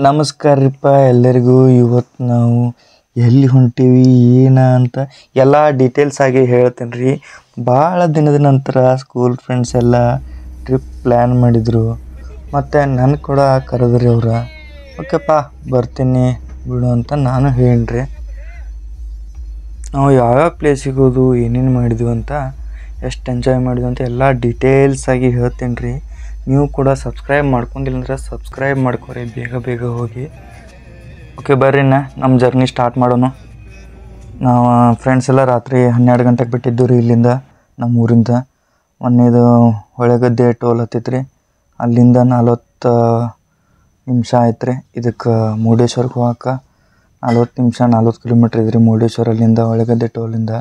ನಮಸ್ಕಾರ ರೀಪ್ಪ ಎಲ್ಲರಿಗೂ. ಇವತ್ತು ನಾವು ಎಲ್ಲಿ ಹೊಂಟೀವಿ ಏನ ಅಂತ ಎಲ್ಲ ಡೀಟೇಲ್ಸ್ ಆಗಿ ಹೇಳ್ತೀನಿ ರೀ. ಭಾಳ ದಿನದ ನಂತರ ಸ್ಕೂಲ್ ಫ್ರೆಂಡ್ಸ್ ಎಲ್ಲ ಟ್ರಿಪ್ ಪ್ಲ್ಯಾನ್ ಮಾಡಿದರು ಮತ್ತು ನನ್ನ ಕೂಡ ಕರೆದ್ರಿ ಅವ್ರು. ಓಕೆಪ್ಪ ಬರ್ತೀನಿ ಬಿಡು ಅಂತ ನಾನು ಹೇಳಿರಿ. ನಾವು ಯಾವ್ಯಾವ ಪ್ಲೇಸಿಗೆ ಹೋದು ಏನೇನು ಮಾಡಿದ್ವಿ ಅಂತ, ಎಷ್ಟು ಎಂಜಾಯ್ ಮಾಡಿದ್ವಿ ಅಂತ ಎಲ್ಲ ಡೀಟೇಲ್ಸಾಗಿ ಹೇಳ್ತೀನಿ ರೀ. ನೀವು ಕೂಡ ಸಬ್ಸ್ಕ್ರೈಬ್ ಮಾಡ್ಕೊಂಡಿಲ್ಲ ಅಂದ್ರೆ ಸಬ್ಸ್ಕ್ರೈಬ್ ಮಾಡ್ಕೊರಿ ಬೇಗ ಹೋಗಿ. ಓಕೆ ಬರ್ರಿ ನಮ್ಮ ಜರ್ನಿ ಸ್ಟಾರ್ಟ್ ಮಾಡೋಣ. ನಾವು ಫ್ರೆಂಡ್ಸ್ ಎಲ್ಲ ರಾತ್ರಿ 12 ಗಂಟೆಗೆ ಬಿಟ್ಟಿದ್ದು ರೀ ಇಲ್ಲಿಂದ, ನಮ್ಮ ಊರಿಂದ. ಮೊನ್ನೆದು ಹೊಳೆಗದ್ದೆ ಟೋಲ್ ಹತ್ತಿತ್ತು ರೀ, ಅಲ್ಲಿಂದ 40 ನಿಮಿಷ ಆಯ್ತು ರೀ. ಇದಕ್ಕೆ ಮುರುಡೇಶ್ವರಕ್ಕೆ ಹೋಗಕ್ಕೆ 40 ನಿಮಿಷ 40 ಕಿಲೋಮೀಟ್ರ್ ಇದ್ರಿ ಮುರುಡೇಶ್ವರ ಅಲ್ಲಿಂದ ಹೊಳೆಗದ್ದೆ ಟೋಲಿಂದ.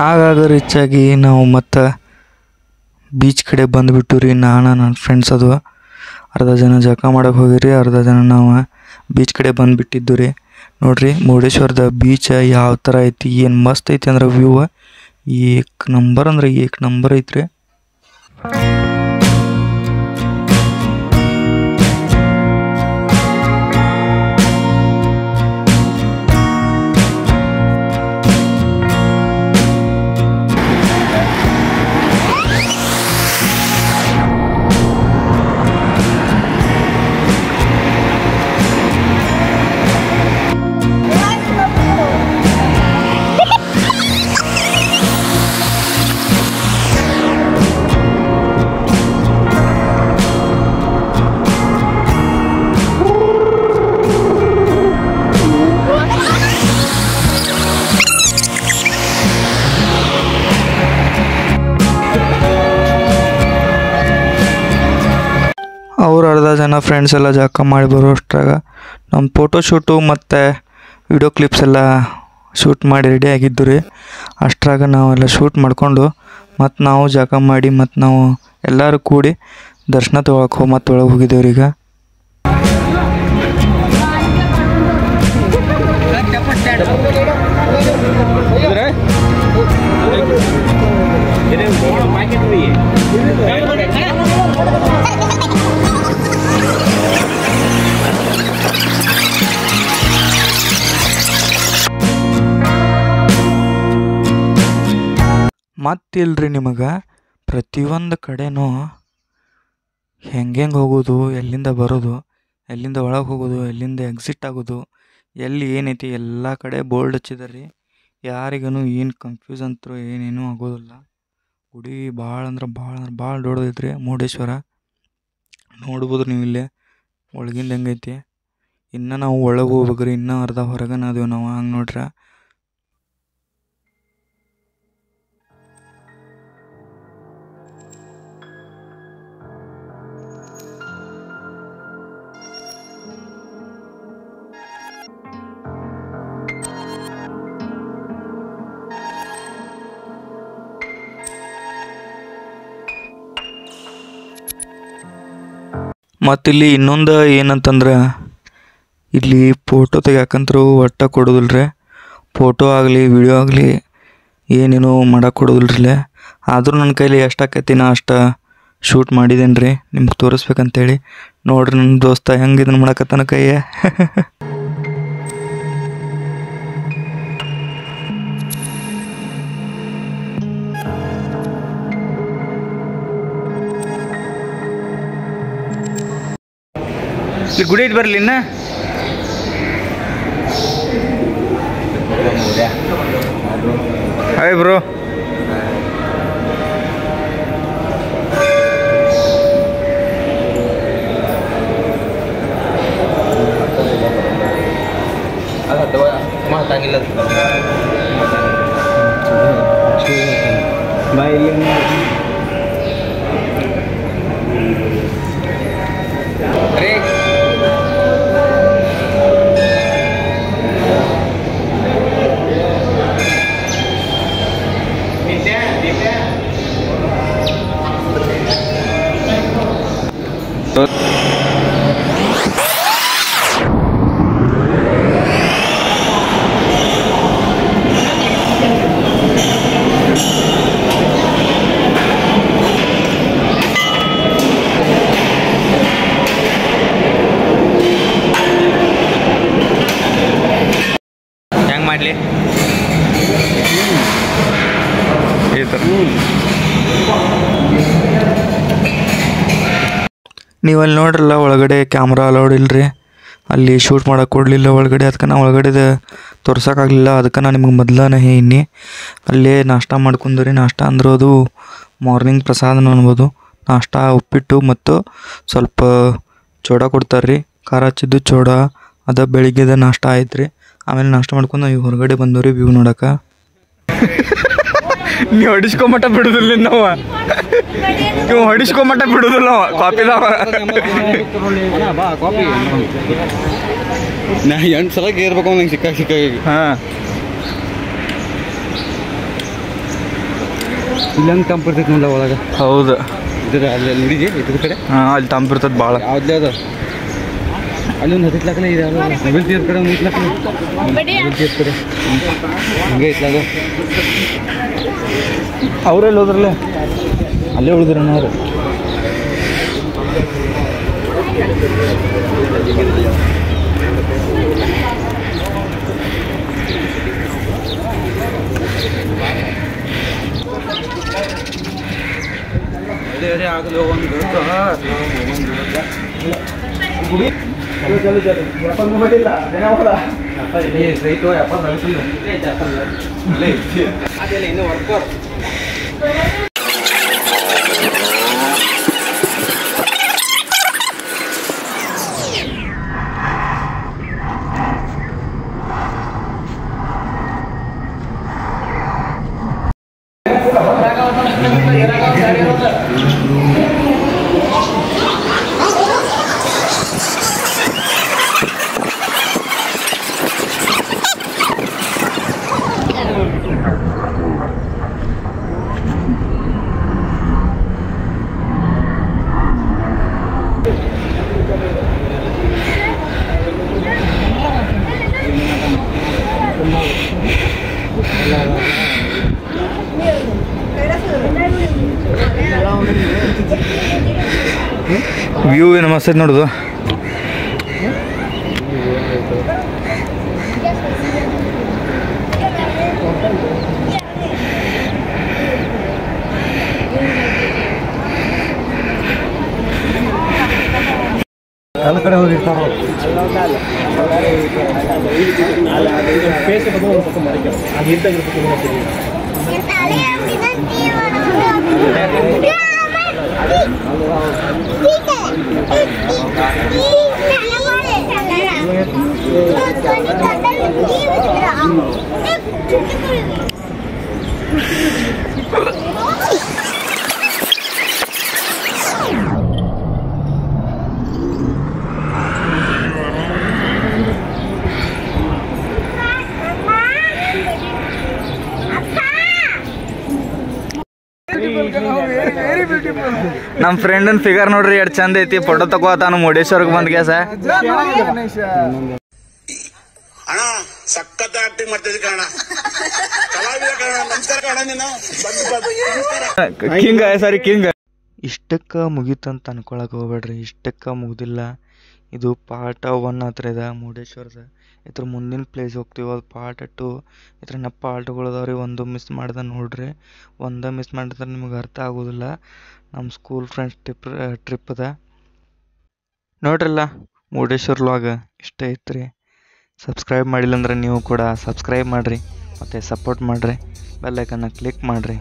ಆಗಾಗ ರಿಚಾಗಿ ನಾವು ಮತ್ತು ಬೀಚ್ ಕಡೆ ಬಂದುಬಿಟ್ಟು ರೀ. ನನ್ನ ಫ್ರೆಂಡ್ಸ್ ಅದು ಅರ್ಧ ಜನ ಜಳಕ ಮಾಡೋಕೆ ಹೋಗಿರಿ, ಅರ್ಧ ಜನ ನಾವು ಬೀಚ್ ಕಡೆ ಬಂದುಬಿಟ್ಟಿದ್ದು ರೀ. ನೋಡಿರಿ ಮುರುಡೇಶ್ವರದ ಬೀಚ್ ಯಾವ ಥರ ಐತಿ, ಏನು ಮಸ್ತ್ ಐತಿ ಅಂದ್ರೆ ವ್ಯೂ ಏಕ್ ನಂಬರ್ ಅಂದ್ರೆ ಏಕ್ ನಂಬರ್ ಐತ್ರಿ. ಅವ್ರು ಅರ್ಧ ಜನ ಫ್ರೆಂಡ್ಸ್ ಎಲ್ಲ ಜಳಕ ಮಾಡಿ ಬರೋ ಅಷ್ಟ್ರಾಗ ನಮ್ಮ ಫೋಟೋಶೂಟು ಮತ್ತು ವಿಡಿಯೋ ಕ್ಲಿಪ್ಸ್ ಎಲ್ಲ ಶೂಟ್ ಮಾಡಿ ರೆಡಿ ಆಗಿದ್ದು ರೀ. ಅಷ್ಟ್ರಾಗ ನಾವೆಲ್ಲ ಶೂಟ್ ಮಾಡಿಕೊಂಡು ಮತ್ತು ನಾವು ಜಳಕ ಮಾಡಿ ಮತ್ತು ನಾವು ಎಲ್ಲರೂ ಕೂಡಿ ದರ್ಶನ ತೊಗೊಳಕ್ಕೆ ಮತ್ತು ಒಳಗೆ ಹೋಗಿದ್ದೇವೆ ರೀ. ಈಗ ಮತ್ತಿಲ್ರಿ ನಿಮಗೆ ಪ್ರತಿಯೊಂದು ಕಡೆನೂ ಹೆಂಗೆ ಹೋಗೋದು, ಎಲ್ಲಿಂದ ಬರೋದು, ಎಲ್ಲಿಂದ ಒಳಗೆ ಹೋಗೋದು, ಎಲ್ಲಿಂದ ಎಕ್ಸಿಟ್ ಆಗೋದು, ಎಲ್ಲಿ ಏನೈತಿ ಎಲ್ಲ ಕಡೆ ಬೋರ್ಡ್ ಹಚ್ಚಿದಾರೆ ರೀ. ಯಾರಿಗೂ ಏನು ಕನ್ಫ್ಯೂಸ್ ಅಂತೂ ಏನೇನೂ ಆಗೋದಿಲ್ಲ. ಗುಡಿ ಭಾಳ ಭಾಳ ದೊಡ್ಡದೈತ್ರಿ ಮುರುಡೇಶ್ವರ. ನೋಡ್ಬೋದು ನೀವು ಇಲ್ಲೇ ಒಳಗಿಂದ ಹೆಂಗೈತಿ. ಇನ್ನು ನಾವು ಒಳಗೆ ಹೋಗ್ಬೇಕ್ರಿ, ಇನ್ನೂ ಅರ್ಧ ಹೊರಗನ ಅದೇವು ನಾವು. ಹಂಗೆ ನೋಡ್ರಿ ಮತ್ತಿಲ್ಲಿ ಇನ್ನೊಂದು ಏನಂತಂದ್ರೆ, ಇಲ್ಲಿ ಫೋಟೋ ತೆಗಿಯಾಕಂತರೂ ಒಟ್ಟು ಕೊಡೋದಿಲ್ಲ ರೀ. ಫೋಟೋ ಆಗಲಿ ವಿಡಿಯೋ ಆಗಲಿ ಏನೇನು ಮಾಡೋಕೆ ಕೊಡೋದಿಲ್ಲ ರೀ. ಆದರೂ ನನ್ನ ಕೈಲಿ ಎಷ್ಟಾಕೈತಿ ನಾ ಅಷ್ಟು ಶೂಟ್ ಮಾಡಿದ್ದೇನೆ ರೀ, ನಿಮ್ಗೆ ತೋರಿಸ್ಬೇಕಂತೇಳಿ. ನೋಡ್ರಿ ನನ್ನ ದೋಸ್ತ ಹೆಂಗೆ ಇದನ್ನು ಮಾಡಕತ್ತಾನ ಕೈಯ. ಗುಡಿ ಐತೆ ಬರಲಿ ಇನ್ನ. Hi bro. ಹೆಂಗೆ ಮಾಡಲಿ ಈ ಥರ ನೀವು ಅಲ್ಲಿ ನೋಡ್ರಲ್ಲ ಒಳಗಡೆ ಕ್ಯಾಮ್ರಾ ಅಲೌಡ್ ಇಲ್ಲರಿ, ಅಲ್ಲಿ ಶೂಟ್ ಮಾಡೋಕೆ ಕೊಡಲಿಲ್ಲ ಒಳಗಡೆ. ಅದಕ್ಕೆ ನಾವು ಒಳಗಡೆ ತೋರ್ಸೋಕ್ಕಾಗಲಿಲ್ಲ. ಅದಕ್ಕೆ ನಾನು ನಿಮ್ಗೆ ಮೊದಲನೇ ಹೇಳೀನಿ. ಅಲ್ಲೇ ನಾಷ್ಟ ಮಾಡ್ಕೊಂಡ್ರಿ. ನಾಷ್ಟ ಅಂದ್ರೆ ಅದು ಮಾರ್ನಿಂಗ್ ಪ್ರಸಾದನ ಅನ್ಬೋದು. ನಾಷ್ಟ ಉಪ್ಪಿಟ್ಟು ಮತ್ತು ಸ್ವಲ್ಪ ಚೂಡ ಕೊಡ್ತಾರೆ ರೀ, ಖಾರ ಹಚ್ಚಿದ್ದು ಚೂಡ. ಅದು ಬೆಳಿಗ್ಗೆದ ನಾಷ್ಟ ಆಯ್ತು ರೀ. ಆಮೇಲೆ ನಾಷ್ಟ ಮಾಡ್ಕೊಂಡು ನಾವು ಹೊರಗಡೆ ಬಂದವ್ರಿ ವ್ಯೂ ನೋಡೋಕೆ. ನೀವು ಹೊಡಿಸ್ಕೊಂಬಟ್ಟ ಬಿಡುದಿಲ್ಲ ನಾವು, ನೀವು ಹೊಡಿಸ್ಕೊಂಬಟ್ಟ ಬಿಡುದಿಲ್ಲ ಕಾಪಿದಾವ. ನಾ 8 ಸಲ ಗೇರ್ಬೇಕು ನಂಗೆ ಸಿಕ್ಕ ಹಾಂ ಇಲ್ಲೊಂದು ತಂಪಿರ್ತೈತೆ ನೋಡ ಒಳಗೆ. ಹೌದು, ಇದ್ರ ಅಲ್ಲಿ ನೋಡಿದಿ ಇದ್ರ ಕಡೆ. ಹಾಂ ಅಲ್ಲಿ ತಂಪಿರ್ತದೆ ಭಾಳ. ಯಾವ್ದೇ ಅದು ಅಲ್ಲೊಂದು 10 ಇದೆ. ಅದು ನವಿಲ್ ತೀರ್ ಕಡೆ ಒಂದು 10 ನವಿಲ್ ತೀರ್ ಕಡೆ ಹಂಗೆ ಐತ್ಲ ಅದು. ಅವರೆಲ್ಲಿ ಹೋದ್ರಲ್ಲ, ಅಲ್ಲೇ ಉಳಿದ್ರ ನಾವು. ಆಗಲು ಒಂದು ಇನ್ನು ವರ್ಕರ್ ವ್ಯೂ ಏನು ಮಸ್ತ್ ನೋಡುದು. ಎಲ್ಲ ಕಡೆ ಹೋಗಿರ್ತಾರ. ನಮ್ಮ ಫ್ರೆಂಡನ್ ಫಿಗರ್ ನೋಡ್ರಿ ಎಷ್ಟು ಚಂದ ಐತಿ. ಫೋಟೋ ತಗೋತಾನು ಮುರುಡೇಶ್ವರಕ್ಕೆ ಬಂದ್ ಗ್ಯಾಸ. ಅಣ್ಣ ಸಖತ್ ಆಕ್ಟಿಂಗ್ ಮಾಡ್ತಿದ್ದೆ ಕಣ, ಕಲಾವಿದ ಕಣ, ನಮಸ್ಕಾರ ಕಣ ನೀನು. ಕಿಂಗ್ ಸಾರಿ ಕಿಂಗ್. ಇಷ್ಟಕ್ಕೆ ಮುಗೀತಂತ ಅನ್ಕೊಳಕ್ ಹೋಗ್ಬೇಡ್ರಿ, ಇಷ್ಟಕ್ಕೆ ಮುಗ್ದಿಲ್ಲ. ಇದು ಪಾರ್ಟ್ 1 ಹತ್ರ ಇದೆ ಮುರುಡೇಶ್ವರದ. ಇದ್ರ ಮುಂದಿನ ಪ್ಲೇಸ್ ಹೋಗ್ತೀವಿ, ಅದು ಪಾರ್ಟ್ 2. ಇದ್ರ ಪಾರ್ಟ್ಗಳು ಅದಾವ್ರಿ. ಒಂದು ಮಿಸ್ ಮಾಡ್ದೆ ನೋಡ್ರಿ, ಒಂದು ಮಿಸ್ ಮಾಡಿದ್ರೆ ನಿಮ್ಗೆ ಅರ್ಥ ಆಗೋದಿಲ್ಲ. ನಮ್ಮ ಸ್ಕೂಲ್ ಫ್ರೆಂಡ್ಸ್ ಟ್ರಿಪ್ ಅದ ನೋಡ್ರಲ್ಲ. ಮುರುಡೇಶ್ವರ ವ್ಲಾಗ್ ಇಷ್ಟ ಐತ್ರಿ. ಸಬ್ಸ್ಕ್ರೈಬ್ ಮಾಡಿಲ್ಲ ಅಂದ್ರೆ ನೀವು ಕೂಡ ಸಬ್ಸ್ಕ್ರೈಬ್ ಮಾಡಿರಿ ಮತ್ತು ಸಪೋರ್ಟ್ ಮಾಡಿರಿ. ಬೆಲ್ ಐಕನ್ನ ಕ್ಲಿಕ್ ಮಾಡಿರಿ.